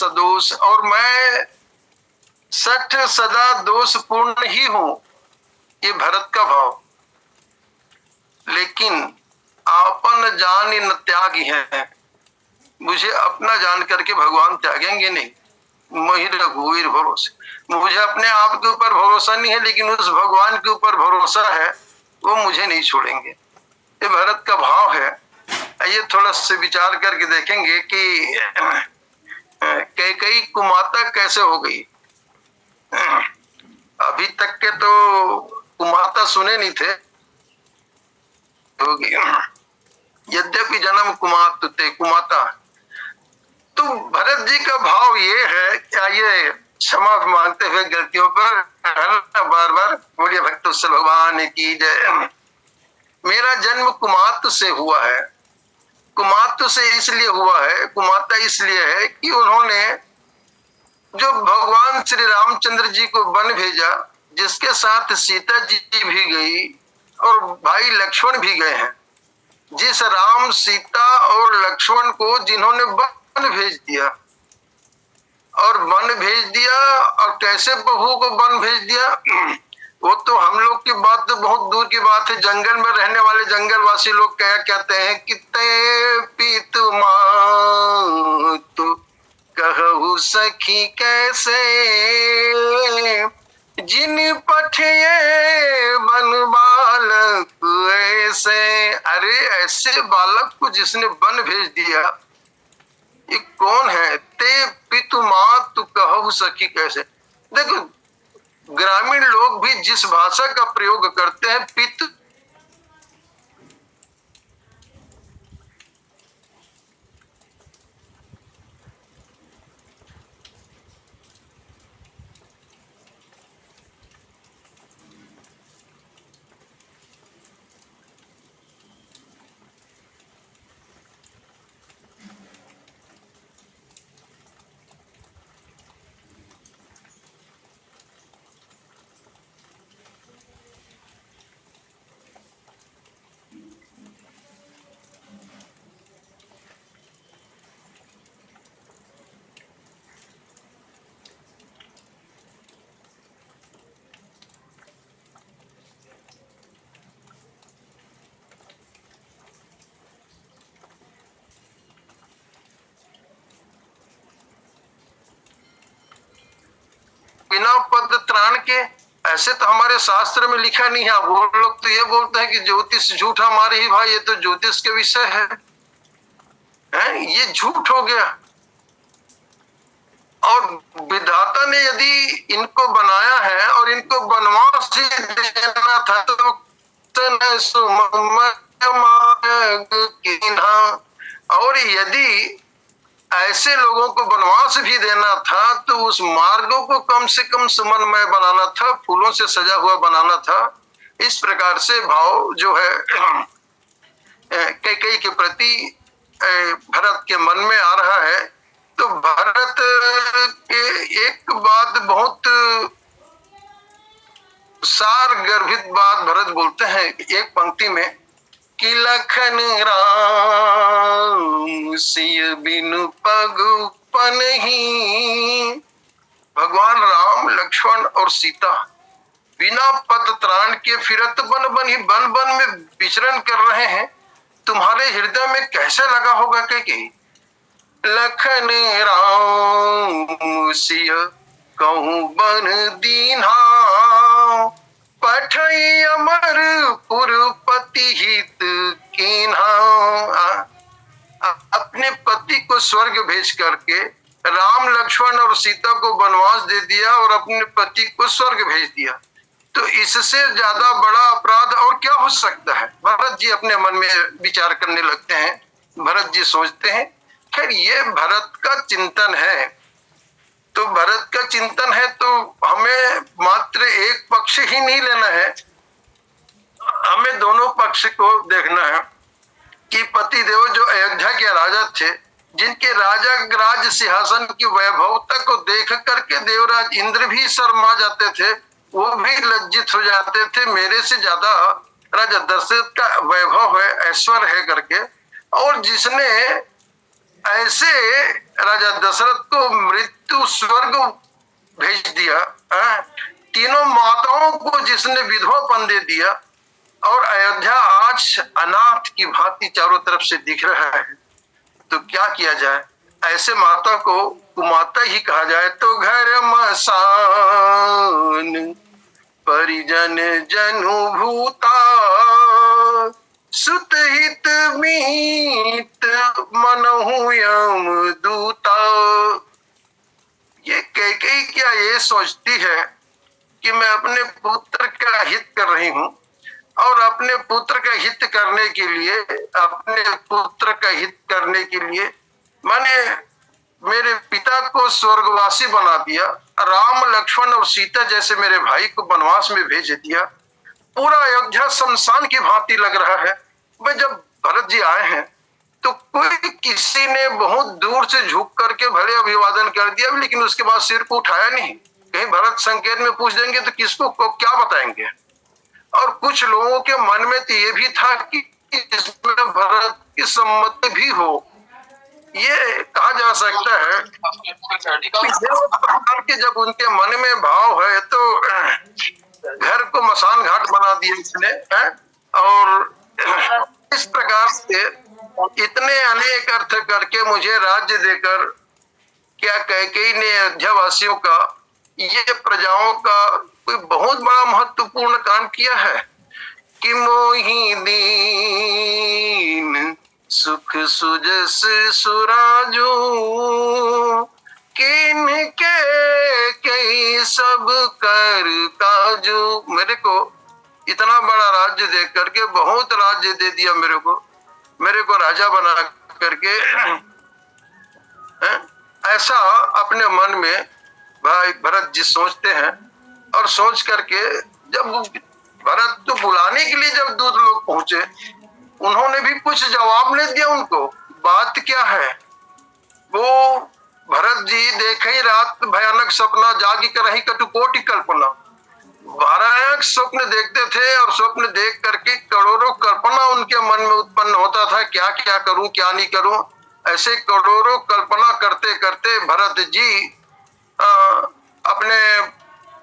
सदोष, और मैं सठ सदा दोष पूर्ण ही हूं, ये भरत का भाव। लेकिन आपन जान न त्यागी है, मुझे अपना जान करके भगवान त्यागेंगे नहीं। मोहि रघुवीर भरोसे, मुझे अपने आप के ऊपर भरोसा नहीं है, लेकिन उस भगवान के ऊपर भरोसा है, वो मुझे नहीं छोड़ेंगे। ये भरत का भाव है। ये थोड़ा सा विचार करके देखेंगे कि कैकेयी कुमाता कैसे हो गई। अभी तक के तो कुमाता सुने नहीं थे, होगी। यद्यपि जन्म कुमाता। तो भरत जी का भाव ये है, क्या ये क्षमा मांगते हुए गलतियों पर बार बार बोलिए भक्तवत्सल भगवान की जय। मेरा जन्म कुमात से हुआ है। कुमात से इसलिए हुआ है, कुमाता इसलिए है कि उन्होंने जो भगवान श्री रामचंद्र जी को वन भेजा, जिसके साथ सीता जी भी गई और भाई लक्ष्मण भी गए हैं, जिस राम सीता और लक्ष्मण को जिन्होंने वन भेज दिया, और वन भेज दिया, और कैसे बहू को वन भेज दिया, वो तो हम लोग की बात तो बहुत दूर की बात है। जंगल में रहने वाले जंगलवासी लोग क्या कहते हैं कि ते पीतु मातु कहु सखी कैसे, जिन पठिए बन बालक ऐसे। अरे ऐसे बालक को जिसने वन भेज दिया, ये कौन है? ते पितु मातु कहु सखी कैसे। देखो, ग्रामीण लोग भी जिस भाषा का प्रयोग करते हैं, पितु बिना पद त्राण के, ऐसे तो हमारे शास्त्र में लिखा नहीं है। वो लोग तो ये बोलते हैं कि ज्योतिष झूठा मारे ही भाई, ये तो ज्योतिष के विषय है, ये झूठ हो गया। और विधाता ने यदि इनको बनाया है और इनको वनवास ही देना था, तो और यदि ऐसे लोगों को वनवास भी देना था, तो उस मार्गों को कम से कम सुमनमय बनाना था, फूलों से सजा हुआ बनाना था। इस प्रकार से भाव जो है कैकेयी के प्रति भरत के मन में आ रहा है। तो भरत के एक बात, बहुत सार गर्भित बात भरत बोलते हैं एक पंक्ति में कि लखन राम सिय बिनु पगुपन ही। भगवान राम, लक्ष्मण और सीता बिना पद त्राण के फिरत बन बन में विचरण कर रहे हैं। तुम्हारे हृदय में कैसे लगा होगा कि लखन राम सिय कहूं बन दीन्हा, पठई अमर पुरपति हित कीन्हा। अपने पति को स्वर्ग भेज करके राम, लक्ष्मण और सीता को वनवास दे दिया और अपने पति को स्वर्ग भेज दिया। तो इससे ज्यादा बड़ा अपराध और क्या हो सकता है? भरत जी अपने मन में विचार करने लगते हैं। भरत जी सोचते हैं, खैर ये भरत का चिंतन है। तो भरत का चिंतन है तो हमें मात्र एक पक्ष ही नहीं लेना है, हमें दोनों पक्ष को देखना है कि पति देव जो अयोध्या के राजा थे, जिनके राजा राज सिंहासन की वैभवता को देख करके देवराज इंद्र भी शर्मा जाते थे, वो भी लज्जित हो जाते थे। मेरे से ज्यादा राजा दशरथ का वैभव है, ऐश्वर्य है करके। और जिसने ऐसे राजा दशरथ को मृत्यु स्वर्ग भेज दिया, तीनों माताओं को जिसने विधवापन दे दिया, और अयोध्या आज अनाथ की भांति चारों तरफ से दिख रहा है, तो क्या किया जाए? ऐसे माता को कुमाता ही कहा जाए तो घर मसान परिजन जनु भूता सुत हित मीत मनहु यम दूता। ये कैकेयी क्या ये सोचती है कि मैं अपने पुत्र का हित कर रही हूं, और अपने पुत्र का हित करने के लिए मैंने मेरे पिता को स्वर्गवासी बना दिया, राम लक्ष्मण और सीता जैसे मेरे भाई को वनवास में भेज दिया, पूरा अयोध्या शमशान की भांति लग रहा है। भाई जब भरत जी आए हैं तो कोई किसी ने बहुत दूर से झुक करके भले अभिवादन कर दिया, लेकिन उसके बाद सिर को उठाया नहीं। कहीं भरत संकेत में पूछ देंगे तो किसको क्या बताएंगे? और कुछ लोगों के मन में तो ये भी था कि इसमें भरत की सम्मति भी हो, ये कहा जा सकता है कि जब उनके मन में भाव है तो घर को मसान घाट बना दिया इसने, और इस प्रकार से इतने अनेक अर्थ करके मुझे राज्य देकर क्या कैकेयी ने अयोध्या वासियों का, ये प्रजाओं का कोई बहुत बड़ा महत्वपूर्ण काम किया है कि मोहि दीन सुख सुजस सुराजू किनके कई सब कर काजू। मेरे को इतना बड़ा राज्य दे करके, बहुत राज्य दे दिया मेरे को राजा बना करके, ऐसा अपने मन में भाई भरत जी सोचते हैं। और सोच करके जब भरत तो बुलाने के लिए जब दूत लोग पहुंचे, उन्होंने भी कुछ जवाब नहीं दिया उनको। बात क्या है? वो भरत जी देखे ही रात भयानक सपना, जागी कर ही कटुकोटि कल्पना, भयानक स्वप्न देखते थे, और स्वप्न देख करके करोड़ों कल्पना उनके मन में उत्पन्न होता था, क्या क्या करूं क्या नहीं करूं। ऐसे करोड़ों कल्पना करते करते भरत जी अपने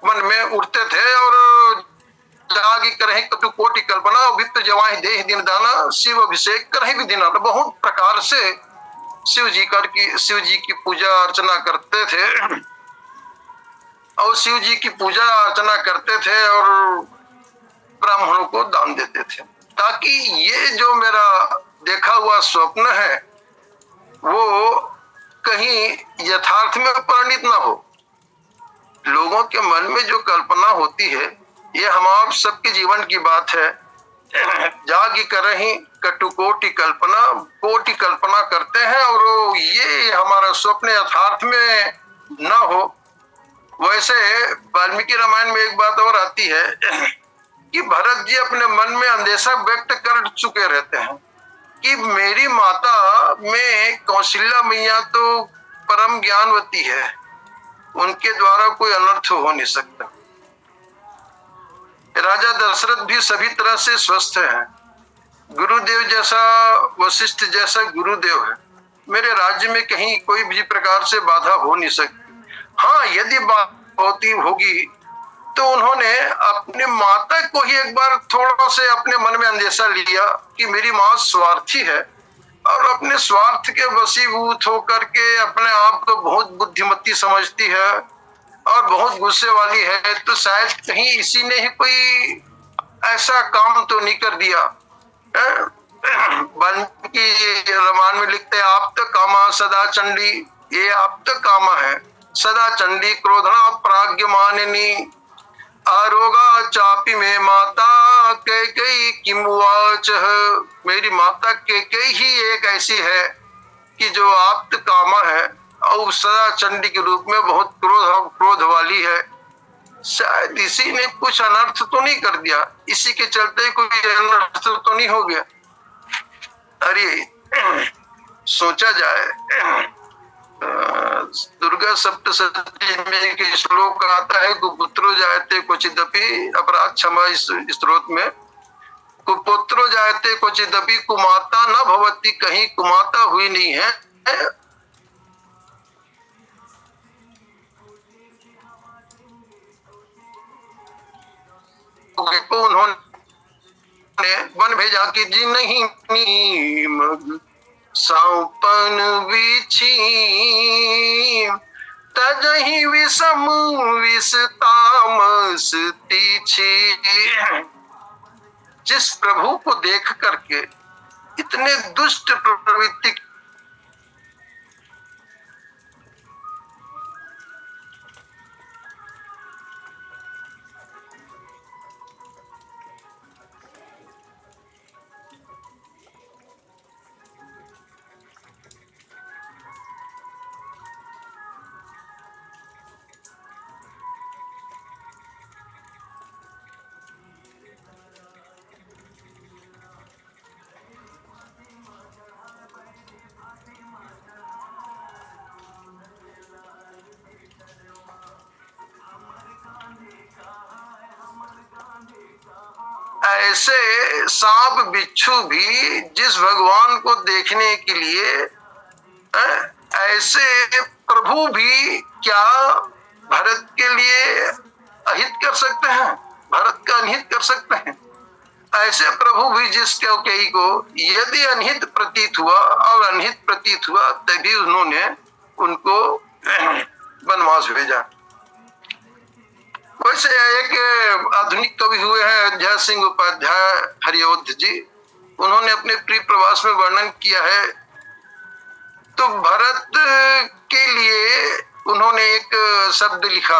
मन में उठते थे, और जागी करही कटुकोटि कल्पना, वित्त जवाहि देहि दिन दाना, शिव अभिषेक करही विधि नाना। बहुत प्रकार से शिव जी की पूजा अर्चना करते थे, और शिव जी की पूजा अर्चना करते थे, और ब्राह्मणों को दान देते थे, ताकि ये जो मेरा देखा हुआ स्वप्न है वो कहीं यथार्थ में परिणित ना हो। लोगों के मन में जो कल्पना होती है, ये हम आप सबके जीवन की बात है। जागी कर रही कटुकोटि कल्पना, कोटि कल्पना करते हैं, और ये हमारा स्वप्न यथार्थ में न हो। वैसे वाल्मीकि रामायण में एक बात और आती है कि भरत जी अपने मन में अंदेशा व्यक्त कर चुके रहते हैं कि मेरी माता में कौशल्या मैया तो परम ज्ञानवती है, उनके द्वारा कोई अनर्थ हो नहीं सकता। राजा दशरथ भी सभी तरह से स्वस्थ हैं, गुरुदेव जैसा, वशिष्ठ जैसा गुरुदेव है। मेरे राज्य में कहीं कोई भी प्रकार से बाधा हो नहीं सकती। हाँ, यदि बात होगी तो उन्होंने अपने माता को ही एक बार थोड़ा से अपने मन में अंदेशा लिया कि मेरी माँ स्वार्थी है, और अपने स्वार्थ के वशीभूत होकर के अपने आप को बहुत बुद्धिमती समझती है और बहुत गुस्से वाली है। तो शायद कहीं इसी ने ही कोई ऐसा काम तो नहीं कर दिया। वाल्मीकि रामायण में लिखते हैं, आप तो कामा सदा चंडी, ये आप तो कामा है सदा चंडी, क्रोधना प्राज्ञ मानिनी, आरोगा चापी में माता कैकेयी किमुवाच। मेरी माता कैकेयी ही एक ऐसी है कि जो आप्त कामा है, और सदा चंडी के रूप में बहुत क्रोध वाली है। शायद इसी ने कुछ अनर्थ तो नहीं कर दिया, इसी के चलते कोई अनर्थ तो नहीं हो गया। अरे सोचा जाए, दुर्गा सप्तशती में एक श्लोक आता है, कुपुत्रो जायते क्वचिदपि, अपराध क्षमा इस स्त्रोत में, कुपुत्रो जायते क्वचिदपि कुमाता न भवति, कहीं कुमाता हुई नहीं है। को उन्होंने वन भेजा कि जी नहीं नीम सौपन बिछी तजहि विषम विष तामस तीछी। जिस प्रभु को देख करके इतने दुष्ट प्रवृत्ति ऐसे सांप बिच्छू भी जिस भगवान को देखने के लिए ऐसे प्रभु भी क्या भरत के लिए अहित कर सकते हैं, भरत का अनहित कर सकते हैं। ऐसे प्रभु भी जिस कैकेयी को यदि अनहित प्रतीत हुआ और अनहित प्रतीत हुआ तभी उन्होंने उनको वनवास भेजा। वैसे एक आधुनिक कवि हुए हैं जय सिंह उपाध्याय हरियोध जी, उन्होंने अपने प्रिय प्रवास में वर्णन किया है। तो भरत के लिए उन्होंने एक शब्द लिखा,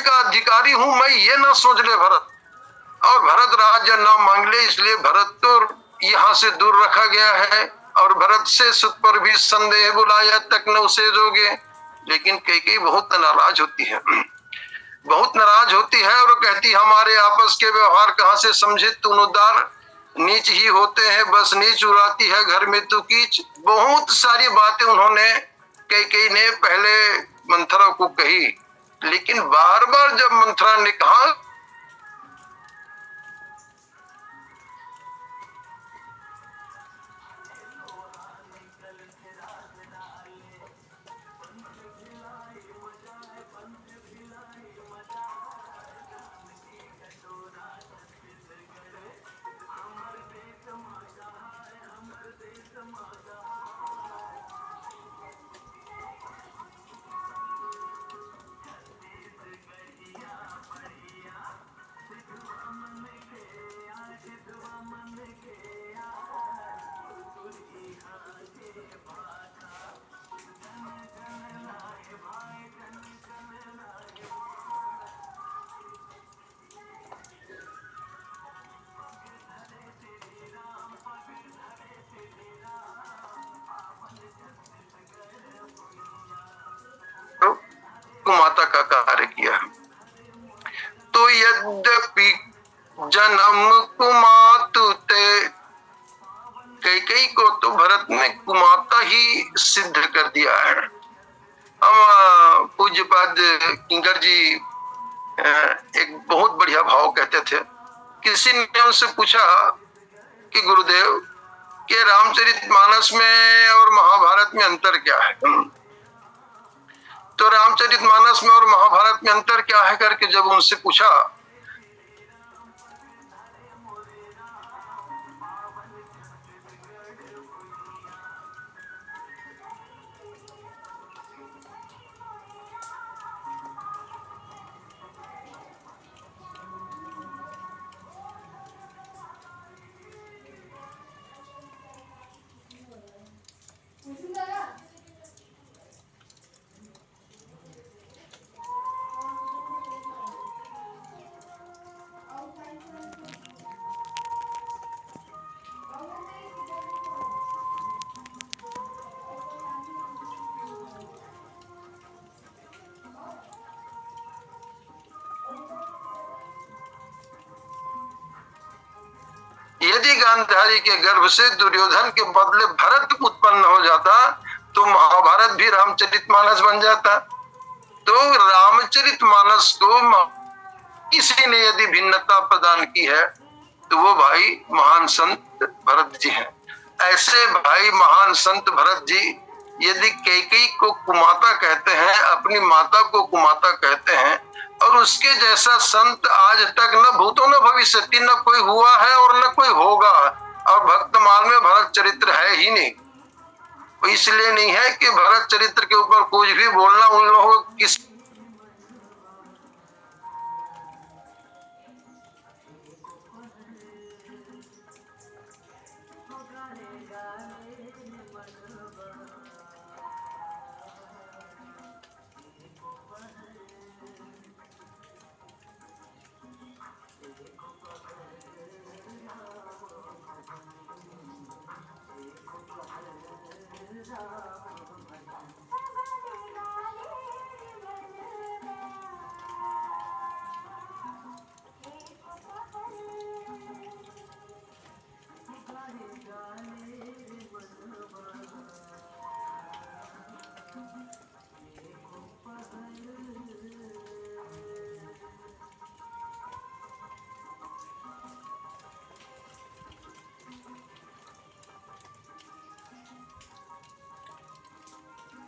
का अधिकारी हूं मैं, ये ना सोच ले भरत, और भरत राज्य ना मांग ले, इसलिए भरत तो यहाँ से दूर रखा गया है। और भरत से सुत पर भी संदेह बुलाया तक न उसे जोगे। लेकिन कैकेयी बहुत नाराज होती है, बहुत नाराज होती है और कहती हमारे आपस के व्यवहार कहाँ से समझे तुम उदार, नीच ही होते हैं बस नीच उड़ाती है घर में तू कीच। बहुत सारी बातें उन्होंने कैकेयी ने पहले मंथरा को कही, लेकिन बार बार जब मंथरा ने कहा माता का कार्य किया। तो यद्यपि जन्म कुमातु ते, कैकेयी को तो भरत ने कुमाता ही सिद्ध कर दिया है। हम पूज्यपाद किंकर जी एक बहुत बढ़िया भाव कहते थे। किसी ने उनसे पूछा कि गुरुदेव के रामचरितमानस में और महाभारत में अंतर क्या है, तो रामचरितमानस में और महाभारत में अंतर क्या है करके जब उनसे पूछा, यदि गांधारी के गर्भ से दुर्योधन के बदले भरत उत्पन्न हो जाता तो महाभारत भी रामचरितमानस बन जाता। तो रामचरितमानस को किसी ने यदि भिन्नता प्रदान की है तो वो भाई महान संत भरत जी हैं। ऐसे भाई महान संत भरत जी यदि कैकेयी को कुमाता कहते हैं, अपनी माता को कुमाता कहते हैं, और उसके जैसा संत आज तक न भूतो न भविष्यति न कोई हुआ है और न कोई होगा, और भक्तमाल में भरत चरित्र है ही नहीं। इसलिए नहीं है कि भरत चरित्र के ऊपर कुछ भी बोलना उन लोगों किस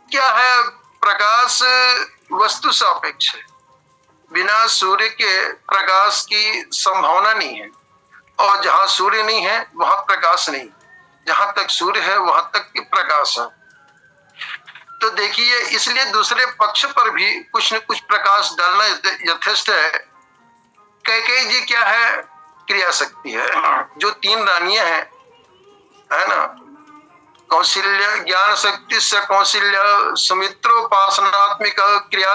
क्या है? प्रकाश वस्तु सापेक्ष है, बिना सूर्य के प्रकाश की संभावना नहीं है, और जहां सूर्य नहीं है वहां प्रकाश नहीं, जहां तक सूर्य है वहां तक की प्रकाश है। तो देखिए, इसलिए दूसरे पक्ष पर भी कुछ न कुछ प्रकाश डालना यथेष्ट है। कैकेयी जी क्या है? क्रिया शक्ति है। जो 3 रानियां हैं, है ना, कौशल्य, ज्ञान शक्ति से कौशल्य, सुमित्रोपासनात्मिक क्रिया,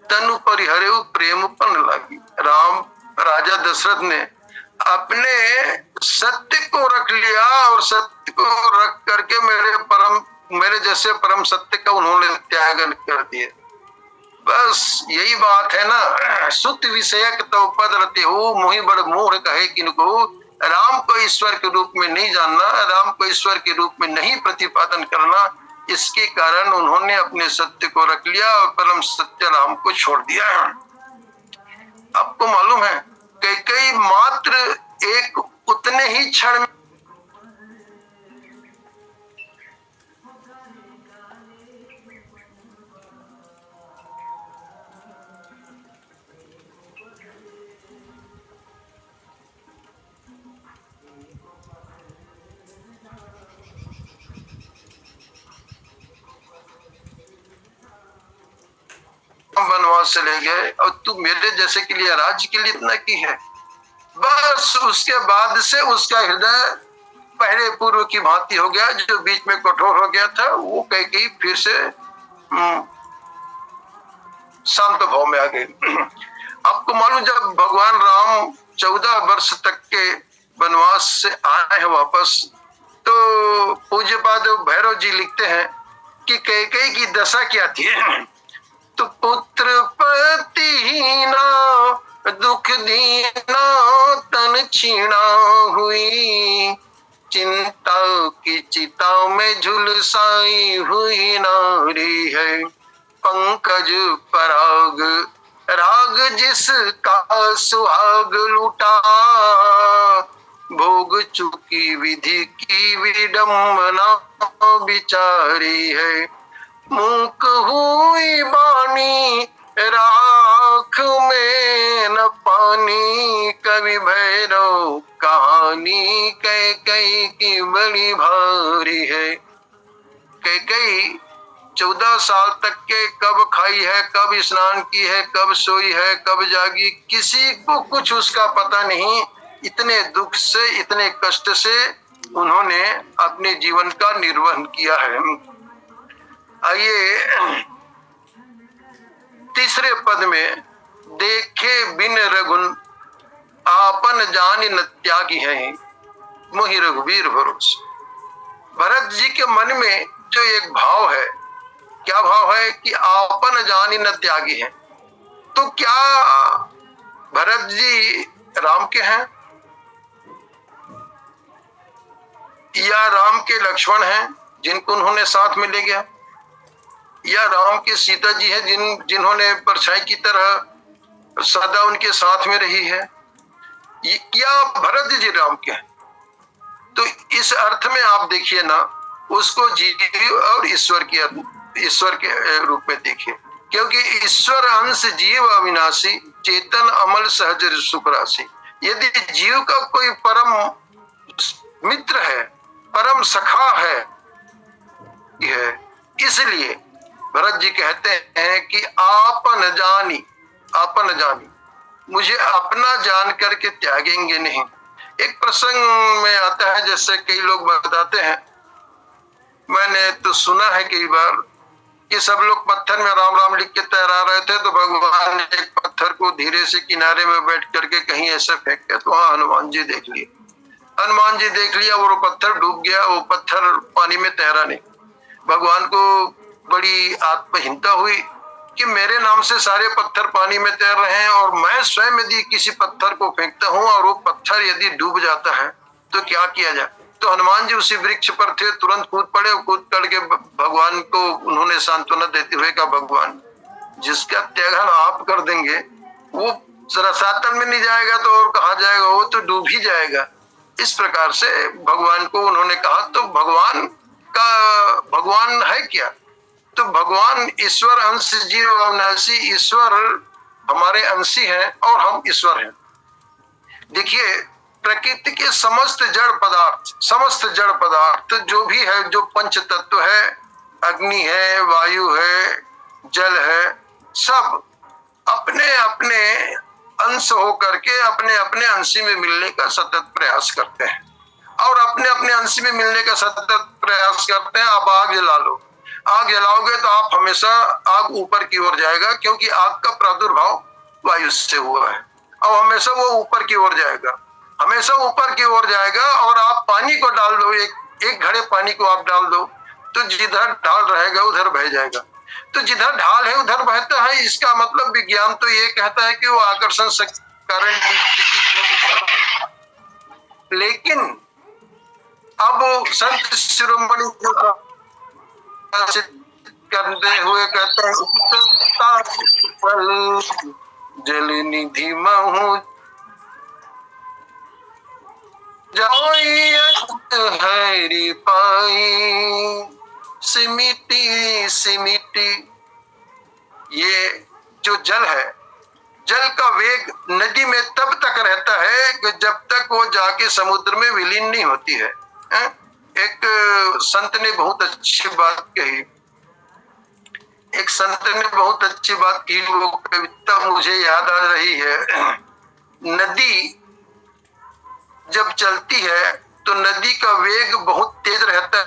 तनु परिहरे प्रेम पन लागी। राम राजा दशरथ ने अपने सत्य को रख लिया, और सत्य को रख करके मेरे जैसे परम सत्य का उन्होंने त्यागन कर दिया। बस यही बात है ना। सुत विषयक तो पद रते हो, मोहि बड़ मोह कहे किनको। राम को ईश्वर के रूप में नहीं जानना, राम को ईश्वर के रूप में नहीं प्रतिपादन करना, इसके कारण उन्होंने अपने सत्य को रख लिया और परम सत्य राम को छोड़ दिया। आपको मालूम है, कैकेयी मात्र एक उतने ही क्षण में वनवास चले गए, और तू मेरे जैसे के लिए, राज्य के लिए इतना की है। बस उसके बाद से उसका हृदय पहले पूर्व की भांति हो गया, जो बीच में कठोर हो गया था, वो कैकेयी फिर से शांत भाव में आ गई। आपको मालूम, जब भगवान राम 14 वर्ष तक के वनवास से आए हैं वापस, तो पूज्यपाद भैरव जी लिखते हैं कि कैकेयी की दशा क्या थी। तो पुत्र पतिहीना दीना तन छीना हुई, चिंता की चिता में झुलसाई हुई नारी है। पंकज पराग राग जिसका सुहाग लुटा, भोग चुकी विधि की विडम्बना बिचारी है। मूक हुई बानी राख में न पानी, कवि भैरव कहानी कैकई की बड़ी भारी है। कैकई 14 साल तक के कब खाई है, कब स्नान की है, कब सोई है, कब जागी, किसी को कुछ उसका पता नहीं। इतने दुख से, इतने कष्ट से उन्होंने अपने जीवन का निर्वहन किया है। आइए तीसरे पद में, देखे बिन रघुन आपन जान न त्यागी है, मोहि रघुवीर भरोसे। भरत जी के मन में जो एक भाव है, क्या भाव है कि आपन जान न त्यागी है। तो क्या भरत जी राम के हैं या राम के लक्ष्मण हैं जिनको उन्होंने साथ में ले गया, या राम के सीता जी हैं जिन्होंने परछाई की तरह सदा उनके साथ में रही है, या भरत जी राम के हैं। तो इस अर्थ में आप देखिए ना, उसको जीव और ईश्वर के रूप में देखिए, क्योंकि ईश्वर अंश जीव अविनाशी, चेतन अमल सहज सुख राशि। यदि जीव का कोई परम मित्र है, परम सखा है, इसलिए भरत जी कहते हैं कि आपन जानी, मुझे अपना जान करके त्यागेंगे नहीं। एक प्रसंग में आता है, जैसे कई लोग बताते हैं, मैंने तो सुना है कई बार कि सब लोग पत्थर में राम राम लिख के तैरा रहे थे, तो भगवान ने एक पत्थर को धीरे से किनारे में बैठ करके कहीं ऐसा फेंक दिया, तो वहां हनुमान जी देख लिया, वो पत्थर डूब गया, वो पत्थर पानी में तैरा नहीं। भगवान को बड़ी आत्महीनता हुई कि मेरे नाम से सारे पत्थर पानी में तैर रहे हैं, और मैं स्वयं यदि किसी पत्थर को फेंकता हूं और वो पत्थर यदि डूब जाता है तो क्या किया जाए। तो हनुमान जी उसी वृक्ष पर थे, तुरंत कूद पड़े, कूद करके भगवान को उन्होंने सांत्वना देते हुए कहा, भगवान जिसका त्यागन आप कर देंगे वो रसातल में नहीं जाएगा तो और कहाँ जाएगा, वो तो डूब ही जाएगा। इस प्रकार से भगवान को उन्होंने कहा। तो भगवान है क्या? तो भगवान ईश्वर अंश जीव अविनाशी, ईश्वर हमारे अंशी हैं और हम ईश्वर हैं। देखिए प्रकृति के समस्त जड़ पदार्थ जो भी है, जो पंच तत्व है, अग्नि है, वायु है, जल है, सब अपने अपने अंश हो करके अपने अपने अंशी में मिलने का सतत प्रयास करते हैं, और अपने अपने अंशी में मिलने का सतत प्रयास करते हैं। आप आग जला लो, आग जलाओगे तो आप हमेशा आग ऊपर की ओर जाएगा, क्योंकि आग का प्रादुर्भाव वायु से हुआ है, और हमेशा वो ऊपर की ओर जाएगा, हमेशा ऊपर की ओर जाएगा। और आप पानी को डाल दो, एक घड़े पानी को आप डाल दो, तो जिधर ढाल रहेगा उधर बह जाएगा। तो जिधर ढाल है उधर बहता है। इसका मतलब विज्ञान तो ये कहता है कि वो आकर्षण शक्ति कारण। लेकिन अब संत शिरोमणि करते हुए कहते हैं, जल निधि महु हरि पाई, सिमिटी। ये जो जल है, जल का वेग नदी में तब तक रहता है कि जब तक वो जाके समुद्र में विलीन नहीं होती है। एक संत ने बहुत अच्छी बात कही, वो कविता मुझे याद आ रही है। नदी जब चलती है तो नदी का वेग बहुत तेज रहता है,